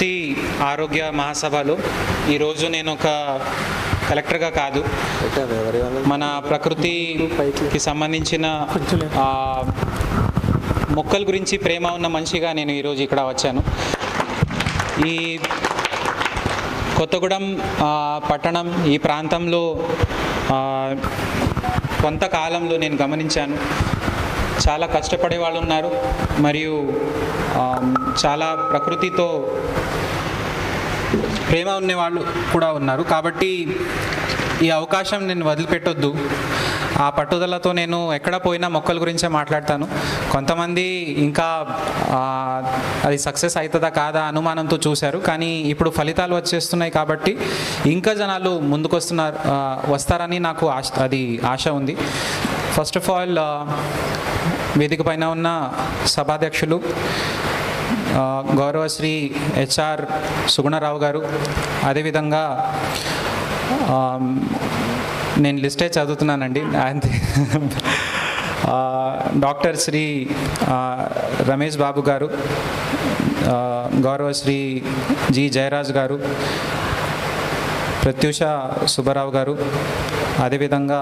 ప్రకృతి ఆరోగ్య మహాసభలో ఈరోజు నేను ఒక కలెక్టర్గా కాదు, మన ప్రకృతికి సంబంధించిన మొక్కల గురించి ప్రేమ ఉన్న మనిషిగా నేను ఈరోజు ఇక్కడ వచ్చాను. ఈ కొత్తగూడెం పట్టణం, ఈ ప్రాంతంలో కొంతకాలంలో నేను గమనించాను, చాలా కష్టపడే వాళ్ళు ఉన్నారు మరియు చాలా ప్రకృతితో ప్రేమ ఉన్నవాళ్ళు కూడా ఉన్నారు. కాబట్టి ఈ అవకాశం నేను వదిలిపెట్టొద్దు. ఆ పట్టుదలతో నేను ఎక్కడ పోయినా మొక్కల గురించే మాట్లాడతాను. కొంతమంది ఇంకా అది సక్సెస్ అవుతుందా కాదా అనుమానంతో చూశారు, కానీ ఇప్పుడు ఫలితాలు వచ్చేస్తున్నాయి కాబట్టి ఇంకా జనాలు ముందుకు వస్తారని నాకు ఆశ ఉంది. ఫస్ట్ ఆఫ్ ఆల్ వేదిక పైన ఉన్న సభాధ్యక్షులు గౌరవశ్రీ హెచ్ఆర్ సుగుణరావు గారు, అదేవిధంగా నేను లిస్టే చదువుతున్నానండి, డాక్టర్ శ్రీ రమేష్ బాబు గారు, గౌరవశ్రీ జి జయరాజ్ గారు, ప్రత్యూష సుబ్బారావు గారు, అదేవిధంగా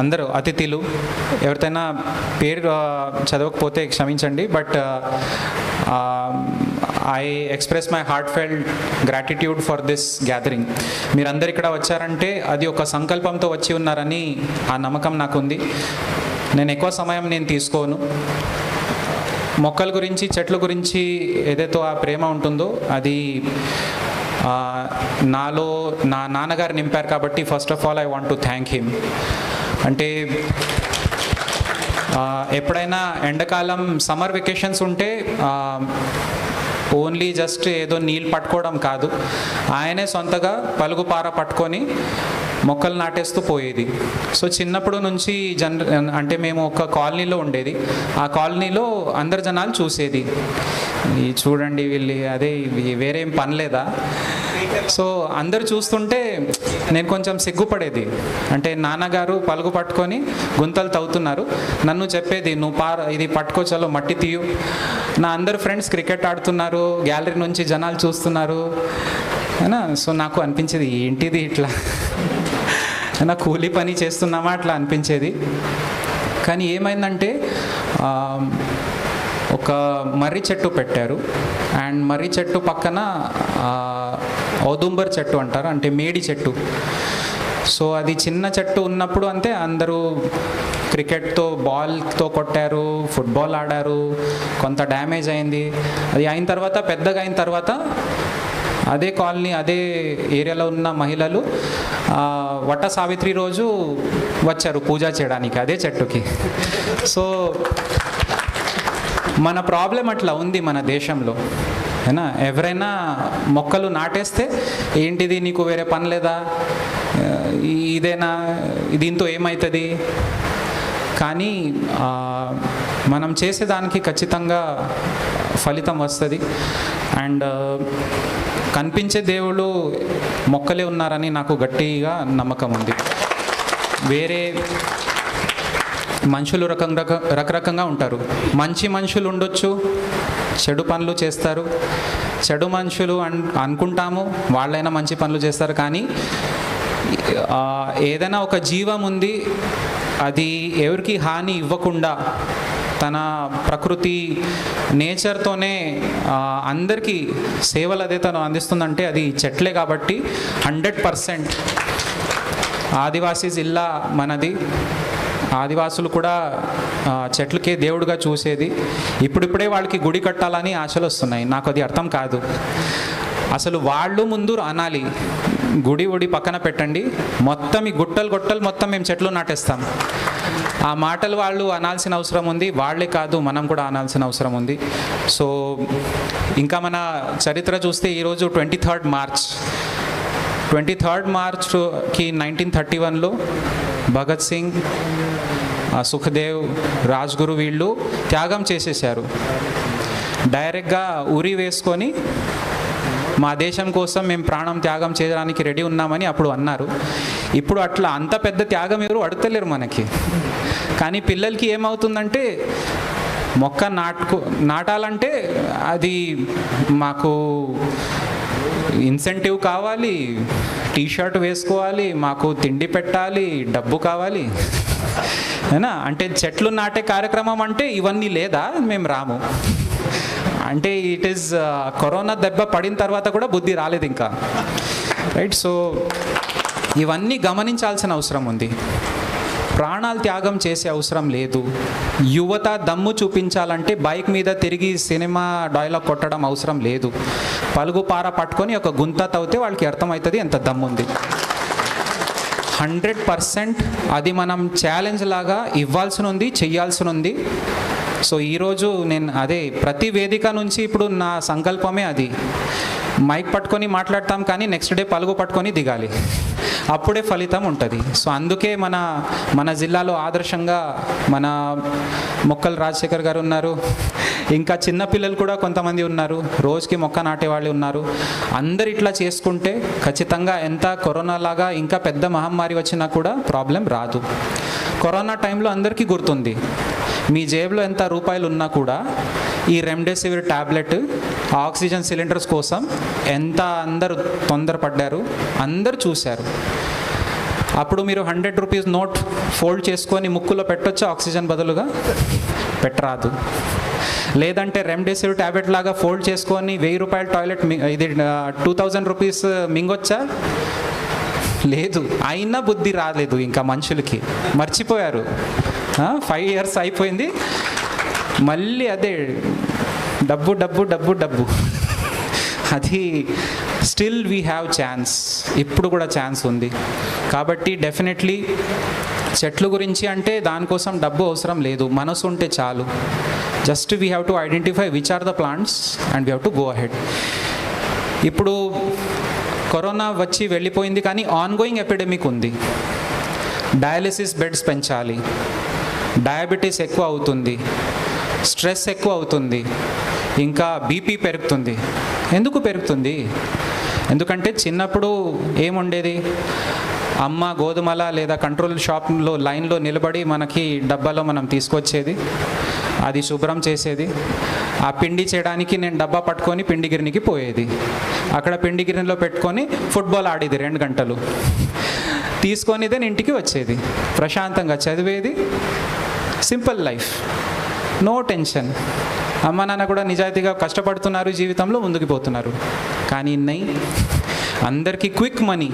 అందరూ అతిథులు, ఎవరికైనా పేరు చదవకపోతే క్షమించండి. But I express my heart felt gratitude for this gathering. మీరందరు ఇక్కడ వచ్చారంటే అది ఒక సంకల్పంతో వచ్చి ఉన్నారని ఆ నమ్మకం నాకు ఉంది. నేను ఎక్కువ సమయం తీసుకోను. మొక్కల గురించి, చెట్ల గురించి ఏదైతే ఆ ప్రేమ ఉంటుందో అది నాలో నా నాన్నగారు నింపారు. కాబట్టి first of all I want to thank him. అంటే ఎప్పుడైనా ఎండాకాలం సమ్మర్ వెకేషన్స్ ఉంటే ఓన్లీ జస్ట్ ఏదో నీళ్ళు పట్టుకోవడం కాదు, ఆయనే సొంతగా పలుగుపార పట్టుకొని మొక్కలు నాటేస్తూ పోయేది. సో చిన్నప్పుడు నుంచి అంటే మేము ఒక కాలనీలో ఉండేది. ఆ కాలనీలో అందరు జనాలు చూసేది, చూడండి వీళ్ళు అదే వేరేం పని లేదా. సో అందరు చూస్తుంటే నేను కొంచెం సిగ్గుపడేది. అంటే నాన్నగారు పలుగు పట్టుకొని గుంతలు తవ్వుతున్నారు, నన్ను చెప్పేది నువ్వు ఇది పట్టుకో, చలో మట్టి తీయు. నా అందరు ఫ్రెండ్స్ క్రికెట్ ఆడుతున్నారు, గ్యాలరీ నుంచి జనాలు చూస్తున్నారు. సో నాకు అనిపించేది ఏంటిది ఇట్లా కూలీ పని చేస్తున్నామా అట్లా అనిపించేది. కానీ ఏమైందంటే ఒక మర్రి చెట్టు పెట్టారు, అండ్ మర్రి చెట్టు పక్కన ఔదుంబర్ చెట్టు అంటారు, అంటే మేడి చెట్టు. సో అది చిన్న చెట్టు ఉన్నప్పుడు అంతే అందరూ క్రికెట్తో బాల్తో కొట్టారు, ఫుట్బాల్ ఆడారు, కొంత డ్యామేజ్ అయింది. అది అయిన తర్వాత పెద్దగా అయిన తర్వాత అదే కాలనీ, అదే ఏరియాలో ఉన్న మహిళలు వట సావిత్రి రోజు వచ్చారు పూజ చేయడానికి అదే చెట్టుకి. సో మన ప్రాబ్లం అట్లా ఉంది మన దేశంలో. అయినా ఎవరైనా మొక్కలు నాటేస్తే ఏంటిది నీకు వేరే పని లేదా, ఇదేనా, దీంతో ఏమవుతుంది. కానీ మనం చేసేదానికి ఖచ్చితంగా ఫలితం వస్తుంది. అండ్ కనిపించే దేవుళ్ళు మొక్కలే ఉన్నారని నాకు గట్టిగా నమ్మకం ఉంది. వేరే మనుషులు రకరకంగా ఉంటారు. మంచి మనుషులు ఉండొచ్చు, చెడు పనులు చేస్తారు. చెడు మనుషులు అనుకుంటాము వాళ్ళైనా మంచి పనులు చేస్తారు. కానీ ఏదైనా ఒక జీవం ఉంది, అది ఎవరికి హాని ఇవ్వకుండా తన ప్రకృతి నేచర్తోనే అందరికీ సేవలు అదే తను అందిస్తుందంటే అది చెట్లే. కాబట్టి 100% ఆదివాసీ జిల్లా మనది. ఆదివాసులు కూడా చెట్లకే దేవుడిగా చూసేది. ఇప్పుడిప్పుడే వాళ్ళకి గుడి కట్టాలని ఆశలు వస్తున్నాయి. నాకు అది అర్థం కాదు. అసలు వాళ్ళు ముందు అనాలి, గుడి పక్కన పెట్టండి, మొత్తం ఈ గుట్టలు మొత్తం మేము చెట్లు నాటేస్తాం. ఆ మాటలు వాళ్ళు అనాల్సిన అవసరం ఉంది. వాళ్ళే కాదు, మనం కూడా అనాల్సిన అవసరం ఉంది. సో ఇంకా మన చరిత్ర చూస్తే ఈరోజు 23 మార్చ్కి 1931లో భగత్ సింగ్, సుఖదేవ్, రాజ్గురు వీళ్ళు త్యాగం చేసేసారు. డైరెక్ట్గా ఉరి వేసుకొని మా దేశం కోసం మేము ప్రాణం త్యాగం చేయడానికి రెడీ ఉన్నామని అప్పుడు అన్నారు. ఇప్పుడు అట్లా అంత పెద్ద త్యాగం ఎవరు అడతలేరు మనకి. కానీ పిల్లలకి ఏమవుతుందంటే మొక్క నాటాలంటే అది మాకు ఇన్సెంటివ్ కావాలి, టీషర్ట్ వేసుకోవాలి, మాకు తిండి పెట్టాలి, డబ్బు కావాలి అయినా. అంటే చెట్లు నాటే కార్యక్రమం అంటే ఇవన్నీ లేదా మేము రాము. అంటే ఇట్ ఈస్ కరోనా దెబ్బ పడిన తర్వాత కూడా బుద్ధి రాలేదు ఇంకా, రైట్? సో ఇవన్నీ గమనించాల్సిన అవసరం ఉంది. ప్రాణాలు త్యాగం చేసే అవసరం లేదు. యువత దమ్ము చూపించాలంటే బైక్ మీద తిరిగి సినిమా డైలాగ్ కొట్టడం అవసరం లేదు. పలుగు పార పట్టుకొని ఒక గుంత తవ్వితే వాళ్ళకి అర్థమవుతుంది ఎంత దమ్ము ఉంది. 100% అది మనం ఛాలెంజ్ లాగా ఇవ్వాల్సి ఉంది, చెయ్యాల్సి ఉంది. సో ఈరోజు నేను అదే ప్రతి వేదిక నుంచి ఇప్పుడు నా సంకల్పమే అది. మైక్ పట్టుకొని మాట్లాడతాం కానీ నెక్స్ట్ డే పలుగు పట్టుకొని దిగాలి, అప్పుడే ఫలితం ఉంటుంది. సో అందుకే మన జిల్లాలో ఆదర్శంగా మన మొక్కల రాజశేఖర్ గారు ఉన్నారు, ఇంకా చిన్నపిల్లలు కూడా కొంతమంది ఉన్నారు, రోజుకి మొక్క నాటే వాళ్ళు ఉన్నారు. అందరు ఇట్లా చేసుకుంటే ఖచ్చితంగా ఎంత కరోనా లాగా ఇంకా పెద్ద మహమ్మారి వచ్చినా కూడా ప్రాబ్లం రాదు. కరోనా టైంలో అందరికీ గుర్తుంది, మీ జేబులో ఎంత రూపాయలు ఉన్నా కూడా ఈ రెమ్డెసివిర్ ట్యాబ్లెట్, ఆక్సిజన్ సిలిండర్స్ కోసం ఎంత అందరూ తొందరపడ్డారు, అందరు చూశారు. అప్పుడు మీరు 100 రూపీస్ నోట్ ఫోల్డ్ చేసుకొని ముక్కులో పెట్టొచ్చా ఆక్సిజన్ బదులుగా? పెట్టరాదు. లేదంటే రెమ్డెసివిర్ ట్యాబ్లెట్ లాగా ఫోల్డ్ చేసుకొని 1000 రూపాయల టాయిలెట్ ఇది 2000 రూపీస్ మింగొచ్చా? లేదు. అయినా బుద్ధి రాలేదు ఇంకా మనుషులకి, మర్చిపోయారు. 5 years అయిపోయింది, మళ్ళీ అదే డబ్బు డబ్బు డబ్బు డబ్బు. అది స్టిల్ వీ హ్యావ్ ఛాన్స్, ఇప్పుడు కూడా ఛాన్స్ ఉంది. కాబట్టి డెఫినెట్లీ చెట్లు గురించి అంటే దానికోసం డబ్బు అవసరం లేదు, మనసు ఉంటే చాలు. Just we have to identify which are the plants and we have to go ahead. ఇప్పుడు కరోనా వచ్చి వెళ్ళిపోయింది కానీ ఆన్గోయింగ్ ఎపిడమిక్ ఉంది. డయాలిసిస్ బెడ్స్ పెంచాలి, డయాబెటీస్ ఎక్కువ అవుతుంది, స్ట్రెస్ ఎక్కువ అవుతుంది, ఇంకా బీపీ పెరుగుతుంది. ఎందుకు పెరుగుతుంది? ఎందుకంటే చిన్నప్పుడు ఏముండేది, అమ్మ గోధుమల లేదా కంట్రోల్ షాప్లో లైన్లో నిలబడి మనకి డబ్బాలో మనం తీసుకొచ్చేది, అది శుభ్రం చేసేది. ఆ పిండి చేయడానికి నేను డబ్బా పట్టుకొని పిండిగిరినికి పోయేది, అక్కడ పిండిగిరిలో పెట్టుకొని ఫుట్బాల్ ఆడేది 2 గంటలు, తీసుకొని నేను ఇంటికి వచ్చేది, ప్రశాంతంగా చదివేది. Simple life, no tension. అమ్మ నాన్న కూడా నిజాయితీగా కష్టపడుతున్నారు, జీవితంలో ముందుకు పోతున్నారు. కానీ అందరికీ క్విక్ మనీ,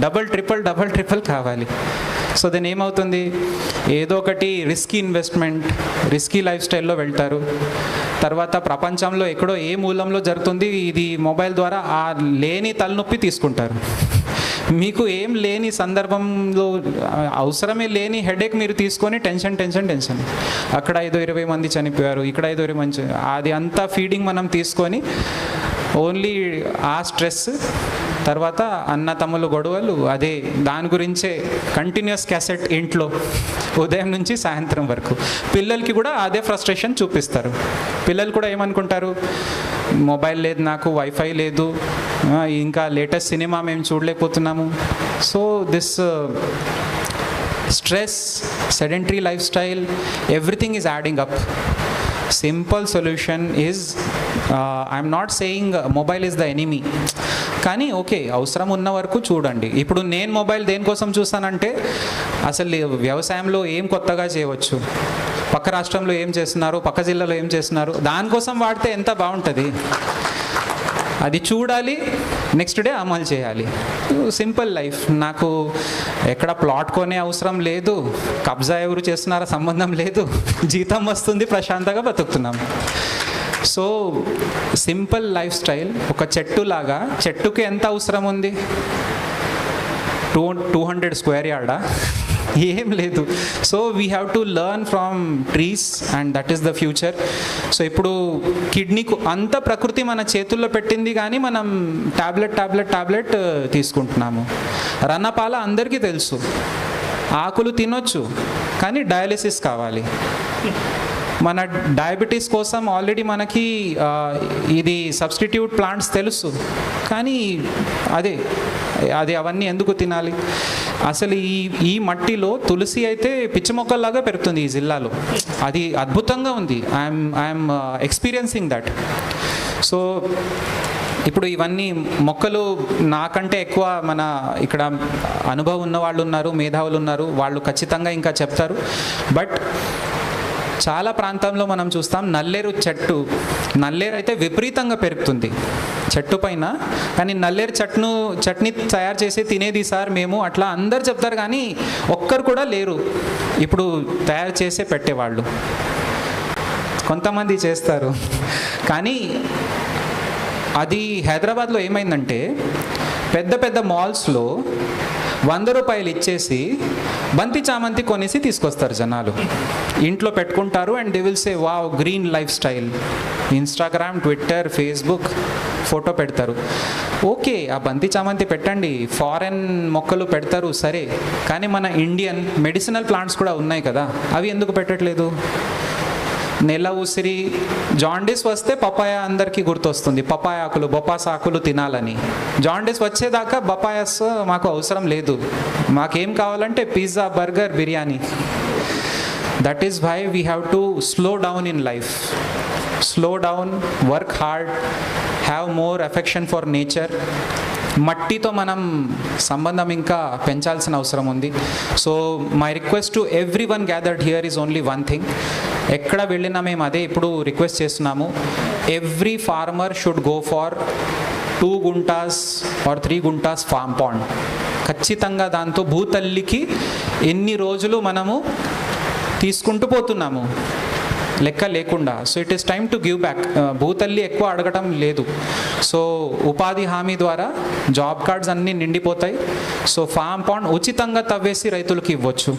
డబల్ ట్రిపుల్ కావాలి. సో దెన్ ఏమవుతుంది, ఏదో ఒకటి రిస్కీ ఇన్వెస్ట్మెంట్, రిస్కీ లైఫ్ స్టైల్లో వెళ్తారు. తర్వాత ప్రపంచంలో ఎక్కడో ఏ మూలంలో జరుగుతుంది, ఇది మొబైల్ ద్వారా ఆ లేని తలనొప్పి తీసుకుంటారు. మీకు ఏం లేని సందర్భంలో అవసరమే లేని హెడేక్ మీరు తీసుకొని టెన్షన్. అక్కడ 5-20 మంది చనిపోయారు, ఇక్కడ 5-20 మంది, అది అంతా ఫీడింగ్ మనం తీసుకొని ఓన్లీ ఆ స్ట్రెస్, తర్వాత అన్న తమ్ముళ్ళు గొడవలు, అదే దాని గురించే కంటిన్యూస్ క్యాసెట్ ఇంట్లో ఉదయం నుంచి సాయంత్రం వరకు. పిల్లలకి కూడా అదే ఫ్రస్ట్రేషన్ చూపిస్తారు. పిల్లలు కూడా ఏమనుకుంటారు, మొబైల్ లేదు నాకు, వైఫై లేదు, ఇంకా లేటెస్ట్ సినిమా మేము చూడలేకపోతున్నాము. So this stress, sedentary life style, everything is adding up. Simple solution is, I'm not saying mobile is the enemy, కానీ ఓకే అవసరం ఉన్న వరకు చూడండి. ఇప్పుడు నేను మొబైల్ దేనికోసం చూస్తానంటే, అసలు వ్యవసాయంలో ఏం కొత్తగా చేయవచ్చు, పక్క రాష్ట్రంలో ఏం చేస్తున్నారు, పక్క జిల్లాలో ఏం చేస్తున్నారు, దానికోసం వాడితే ఎంత బాగుంటుంది, అది చూడాలి, నెక్స్ట్ డే అమలు చేయాలి. Simple life. నాకు ఎక్కడ ప్లాట్ కొనే అవసరం లేదు, కబ్జా ఎవరు చేస్తున్నారో సంబంధం లేదు, జీతం వస్తుంది, ప్రశాంతంగా బతుకుతున్నాం. So simple life style. ఒక చెట్టులాగా, చెట్టుకి ఎంత అవసరం ఉంది, 200 స్క్వేర్ యార్డా, ఏం లేదు. So we have to learn from trees and that is the future. So ఇప్పుడు కిడ్నీకు అంత ప్రకృతి మన చేతుల్లో పెట్టింది, కానీ మనం టాబ్లెట్ తీసుకుంటున్నాము. రన్నపాల అందరికీ తెలుసు, ఆకులు తినొచ్చు, కానీ డయాలిసిస్ కావాలి. మన డయాబెటీస్ కోసం ఆల్రెడీ మనకి ఇది సబ్స్టిట్యూట్ ప్లాంట్స్ తెలుసు, కానీ అది అవన్నీ ఎందుకు తినాలి? అసలు ఈ మట్టిలో తులసి అయితే పిచ్చి మొక్కల్లాగా పెరుగుతుంది ఈ జిల్లాలో. అది అద్భుతంగా ఉంది. I'm experiencing that. సో ఇప్పుడు ఇవన్నీ మొక్కలు నాకంటే ఎక్కువ మన ఇక్కడ అనుభవం ఉన్న వాళ్ళు ఉన్నారు, మేధావులు ఉన్నారు, వాళ్ళు ఖచ్చితంగా ఇంకా చెప్తారు. బట్ చాలా ప్రాంతంలో మనం చూస్తాం నల్లేరు చెట్టు, నల్లేరు అయితే విపరీతంగా పెరుగుతుంది చెట్టు పైన. కానీ నల్లేరు చట్నీ తయారు చేసి తినేది సార్ మేము, అట్లా అందరు చెప్తారు, కానీ ఒక్కరు కూడా లేరు ఇప్పుడు తయారు చేసే పెట్టేవాళ్ళు. కొంతమంది చేస్తారు, కానీ అది హైదరాబాద్లో ఏమైందంటే పెద్ద పెద్ద మాల్స్లో 100 రూపాయలు ఇచ్చేసి బంతి చామంతి కొనేసి తీసుకొస్తారు జనాలు, ఇంట్లో పెట్టుకుంటారు. And they will say wow green life style, Instagram, Twitter, Facebook photo పెడతారు. ఓకే, ఆ బంతి చామంతి పెట్టండి, ఫారెన్ మొక్కలు పెడతారు సరే, కానీ మన ఇండియన్ మెడిసినల్ ప్లాంట్స్ కూడా ఉన్నాయి కదా, అవి ఎందుకు పెట్టట్లేదు? నెల ఉసిరి, జాండీస్ వస్తే పపాయ అందరికీ గుర్తొస్తుంది, పపాయ ఆకులు, బొప్పాస్ ఆకులు తినాలని. జాండీస్ వచ్చేదాకా బపాయస్ మాకు అవసరం లేదు, మాకేం కావాలంటే pizza, burger, biryani. That is why we have to slow down in life, slow down, work hard, have more affection for nature. మట్టితో మనం సంబంధం ఇంకా పెంచాల్సిన అవసరం ఉంది. So my request to everyone gathered here is only one thing. ఎక్కడ వెళ్ళినా మేము అదే ఇప్పుడు రిక్వెస్ట్ చేస్తున్నాము. Every farmer should go for 2 guntas or 3 guntas farm pond. ఖచ్చితంగా దాంతో భూతల్లికి ఎన్ని రోజులు మనము తీసుకుంటూ పోతున్నాము లెక్క లేకుండా. So it is time to give back. భూతల్లి ఎక్కువ అడగటం లేదు. సో ఉపాధి హామీ ద్వారా జాబ్ కార్డ్స్ అన్నీ నిండిపోతాయి. సో ఫామ్ పాండ్ ఉచితంగా తవ్వేసి రైతులకి ఇవ్వచ్చు.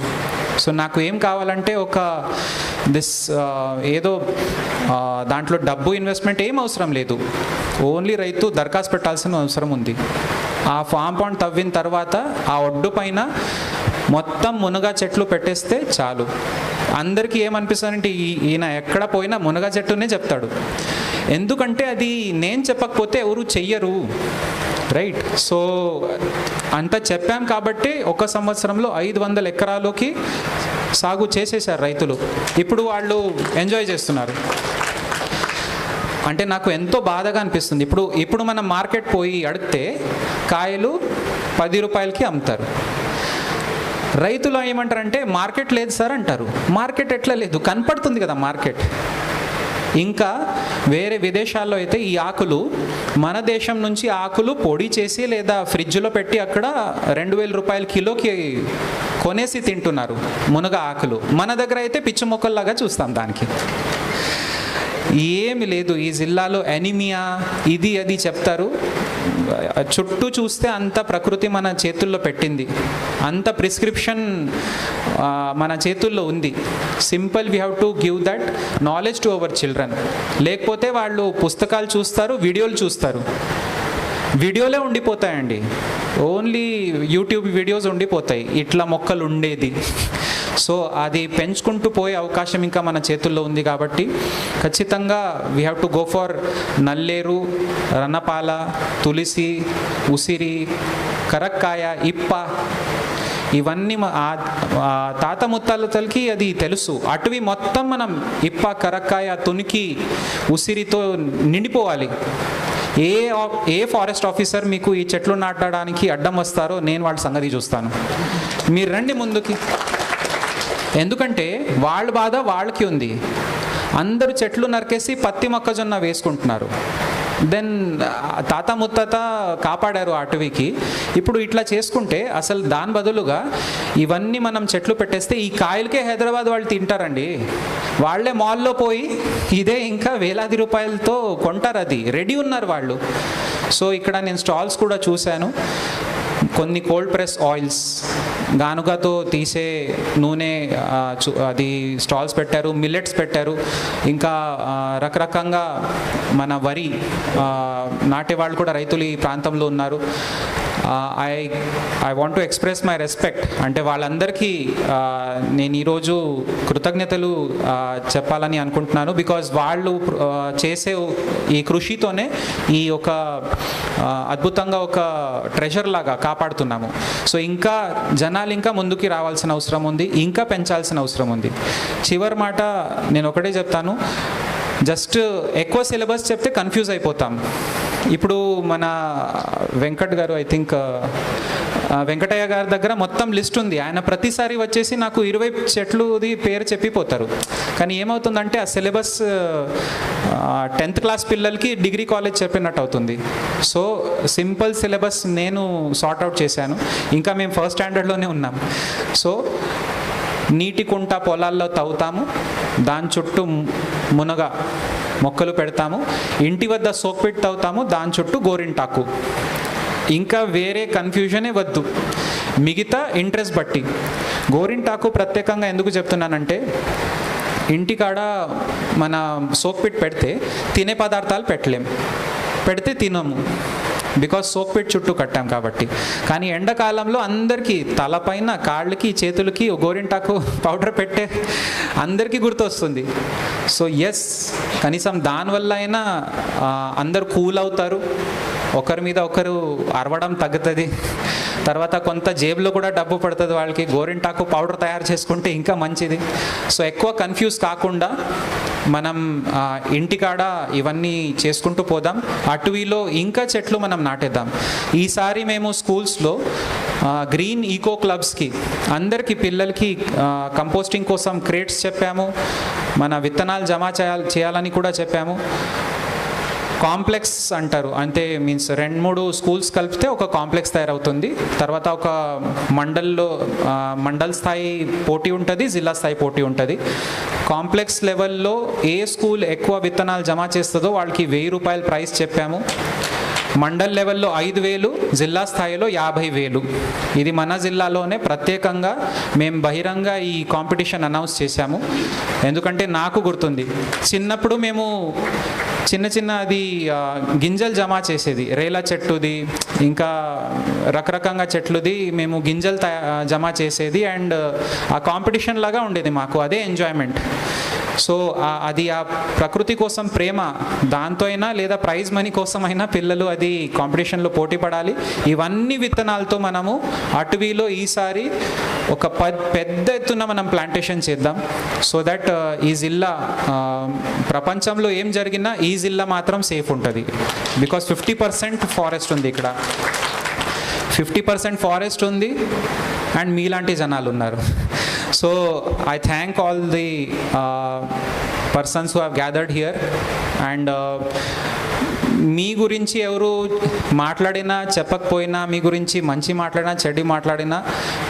సో నాకు ఏం కావాలంటే ఒక ఏదో దాంట్లో డబ్బు ఇన్వెస్ట్మెంట్ ఏం అవసరం లేదు, ఓన్లీ రైతు దరఖాస్తు పెట్టాల్సిన అవసరం ఉంది. ఆ ఫామ్ పాండ్ తవ్విన తర్వాత ఆ ఒడ్డు పైన మొత్తం మునగ చెట్లు పెట్టేస్తే చాలు. అందరికీ ఏమనిపిస్తుందంటే ఈయన ఎక్కడ పోయినా మునగ చెట్టునే చెప్తాడు, ఎందుకంటే అది నేను చెప్పకపోతే ఎవరు చెయ్యరు, రైట్? సో అంత చెప్పాం కాబట్టి 1 సంవత్సరంలో 500 ఎకరాలకి సాగు చేసేసారు రైతులు. ఇప్పుడు వాళ్ళు ఎంజాయ్ చేస్తున్నారు. అంటే నాకు ఎంతో బాధగా అనిపిస్తుంది. ఇప్పుడు మనం మార్కెట్ పోయి అడిగితే కాయలు 10 రూపాయలకి అమ్ముతారు. రైతులు ఏమంటారంటే మార్కెట్ లేదు సార్ అంటారు. మార్కెట్ ఎట్లా లేదు, కనపడుతుంది కదా మార్కెట్. ఇంకా వేరే విదేశాల్లో అయితే ఈ ఆకులు, మన దేశం నుంచి ఆకులు పొడి చేసి లేదా ఫ్రిడ్జ్లో పెట్టి అక్కడ 2000 రూపాయల కిలోకి కొనేసి తింటున్నారు మునగ ఆకులు. మన దగ్గర అయితే పిచ్చి మొక్కల్లాగా చూస్తాం దానికి. ఏమి లేదు ఈ జిల్లాలో, ఎనిమియా ఇది అది చెప్తారు. చుట్టూ చూస్తే అంత ప్రకృతి మన చేతుల్లో పెట్టింది, అంత ప్రిస్క్రిప్షన్ మన చేతుల్లో ఉంది. Simple we have to give that knowledge to our children. లేకపోతే వాళ్ళు పుస్తకాలు చూస్తారు, వీడియోలు చూస్తారు, వీడియోలే ఉండిపోతాయండి, ఓన్లీ యూట్యూబ్ వీడియోస్ ఉండిపోతాయి ఇట్లా మొక్కలు ఉండేది. సో అది పెంచుకుంటూ పోయే అవకాశం ఇంకా మన చేతుల్లో ఉంది. కాబట్టి ఖచ్చితంగా we have to go for నల్లేరు, రణపాల, తులసి, ఉసిరి, కరక్కాయ, ఇప్ప. ఇవన్నీ తాత ముత్తాతలకి అది తెలుసు. అటువి మొత్తం మనం ఇప్ప, కరక్కాయ, తునికి, ఉసిరితో నిండిపోవాలి. ఏ ఫారెస్ట్ ఆఫీసర్ మీకు ఈ చెట్లు నాటడానికి అడ్డం వస్తారో నేను వాళ్ళ సంగతి చూస్తాను. మీరు రండి ముందుకి, ఎందుకంటే వాళ్ళ బాధ వాళ్ళకి ఉంది. అందరూ చెట్లు నరికేసి పత్తి మొక్కజొన్న వేసుకుంటున్నారు. దెన్ తాత ముత్తాత కాపాడారు అటవీకి. ఇప్పుడు ఇట్లా చేసుకుంటే అసలు దాని బదులుగా ఇవన్నీ మనం చెట్లు పెట్టేస్తే ఈ కాయలకే హైదరాబాద్ వాళ్ళు తింటారండి. వాళ్ళే మాల్లో పోయి ఇదే ఇంకా వేలాది రూపాయలతో కొంటారు, అది రెడీ ఉన్నారు వాళ్ళు. సో ఇక్కడ నేను స్టాల్స్ కూడా చూశాను, కొన్ని కోల్డ్ ప్రెస్ ఆయిల్స్, గానుగతో తీసే నూనె, అది స్టాల్స్ పెట్టారు, మిల్లెట్స్ పెట్టారు, ఇంకా రకరకంగా మన వరి నాటే వాళ్ళు కూడా రైతులు ఈ ప్రాంతంలో ఉన్నారు. I want to express my respect. అంటే వాళ్ళందరికీ నేను ఈరోజు కృతజ్ఞతలు చెప్పాలని అనుకుంటున్నాను. బికాజ్ వాళ్ళు చేసే ఈ కృషితోనే ఈ ఒక అద్భుతంగా ఒక ట్రెజర్ లాగా కాపాడుతున్నాము. సో ఇంకా జనాలు ఇంకా ముందుకి రావాల్సిన అవసరం ఉంది, ఇంకా పెంచాల్సిన అవసరం ఉంది. చివరి మాట నేను ఒకటే చెప్తాను, జస్ట్ ఎక్కువ సిలబస్ చెప్తే కన్ఫ్యూజ్ అయిపోతాం. ఇప్పుడు మన వెంకట్ గారు, ఐ థింక్ వెంకటయ్య గారి దగ్గర మొత్తం లిస్ట్ ఉంది. ఆయన ప్రతిసారి వచ్చేసి నాకు 20 చెట్లుది పేరు చెప్పిపోతారు. కానీ ఏమవుతుందంటే ఆ సిలబస్ 10th క్లాస్ పిల్లలకి డిగ్రీ కాలేజ్ చెప్పినట్టు అవుతుంది. సో సింపుల్ సిలబస్ నేను సార్ట్అవుట్ చేశాను. ఇంకా మేము ఫస్ట్ స్టాండర్డ్లోనే ఉన్నాం. సో నీటి కుంట పొలాల్లో తవ్వుతాము, దాని చుట్టూ మునగ మొక్కలు పెడతాము, ఇంటి వద్ద సోక్పిట్ తవ్వుతాము, దాని చుట్టూ గోరింటాకు. ఇంకా వేరే కన్ఫ్యూజనే వద్దు, మిగతా ఇంట్రెస్ట్ బట్టి. గోరింటాకు ప్రత్యేకంగా ఎందుకు చెప్తున్నానంటే, ఇంటికాడ మన సోక్పిట్ పెడితే తినే పదార్థాలు పెడితే తినము, బికాజ్ సోక్పిట్ చుట్టూ కట్టాం కాబట్టి. కానీ ఎండాకాలంలో అందరికీ తలపైన కాళ్ళకి చేతులకి గోరింటాకు పౌడర్ పెట్టే అందరికీ గుర్తొస్తుంది. సో ఎస్, కనీసం దానివల్ల అయినా అందరు కూల్ అవుతారు, ఒకరి మీద ఒకరు అరవడం తగ్గుతుంది. తర్వాత కొంత జేబులో కూడా డబ్బు పడుతుంది వాళ్ళకి. గోరింటాకు పౌడర్ తయారు చేసుకుంటే ఇంకా మంచిది. సో ఎక్కువ కన్ఫ్యూజ్ కాకుండా మనం ఇంటికాడ ఇవన్నీ చేసుకుంటూ పోదాం. అటవీలో ఇంకా చెట్లు మనం నాటేద్దాం. ఈసారి మేము స్కూల్స్లో గ్రీన్ ఈకో క్లబ్స్కి అందరికీ పిల్లలకి కంపోస్టింగ్ కోసం క్రేట్స్ చెప్పాము, మన విత్తనాలు జమ చేయాలని కూడా చెప్పాము. కాంప్లెక్స్ అంటారు, అంటే మీన్స్ 2-3 స్కూల్స్ కలిపితే ఒక కాంప్లెక్స్ తయారవుతుంది. తర్వాత ఒక మండల్ స్థాయి పోటీ ఉంటుంది, జిల్లా స్థాయి పోటీ ఉంటుంది. కాంప్లెక్స్ లెవెల్లో ఏ స్కూల్ ఎక్కువ విత్తనాలు జమ చేస్తుందో వాళ్ళకి 1000 రూపాయలు ప్రైజ్ చెప్పాము. మండల్ లెవెల్లో 5000, జిల్లా స్థాయిలో 50000. ఇది మన జిల్లాలోనే ప్రత్యేకంగా మేము బహిరంగ ఈ కాంపిటీషన్ అనౌన్స్ చేశాము. ఎందుకంటే నాకు గుర్తుంది, చిన్నప్పుడు మేము చిన్న అది గింజలు జమ చేసేది, రేల చెట్టుది ఇంకా రకరకంగా చెట్లుది మేము గింజలు జమ చేసేది. అండ్ ఆ కాంపిటీషన్ లాగా ఉండేది మాకు, అదే ఎంజాయ్మెంట్. సో అది ఆ ప్రకృతి కోసం ప్రేమ, దాంతో అయినా లేదా ప్రైజ్ మనీ కోసం అయినా పిల్లలు అది కాంపిటీషన్లో పోటీ పడాలి. ఇవన్నీ విత్తనాలతో మనము అటవీలో ఈసారి ఒక పెద్ద ఎత్తున మనం ప్లాంటేషన్ చేద్దాం. సో దట్ ఈ జిల్లా ప్రపంచంలో ఏం జరిగినా ఈ జిల్లా మాత్రం సేఫ్ ఉంటుంది. బికాస్ 50% ఫారెస్ట్ ఉంది ఇక్కడ, 50% ఫారెస్ట్ ఉంది, అండ్ మీలాంటి జనాలు ఉన్నారు. So I thank all the persons who have gathered here, and మీ గురించి ఎవరు మాట్లాడినా చెప్పకపోయినా, మీ గురించి మంచి మాట్లాడినా చెడు మాట్లాడినా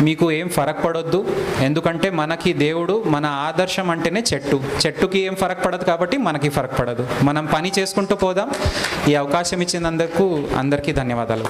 మీకు ఏం ఫరక్ పడొద్దు. ఎందుకంటే మనకి దేవుడు, మన ఆదర్శం అంటేనే చెట్టుకి ఏం ఫరక్ పడదు కాబట్టి మనకి ఫరక్ పడదు. మనం పని చేసుకుంటూ పోదాం. ఈ అవకాశం ఇచ్చినందుకు అందరికీ ధన్యవాదాలు.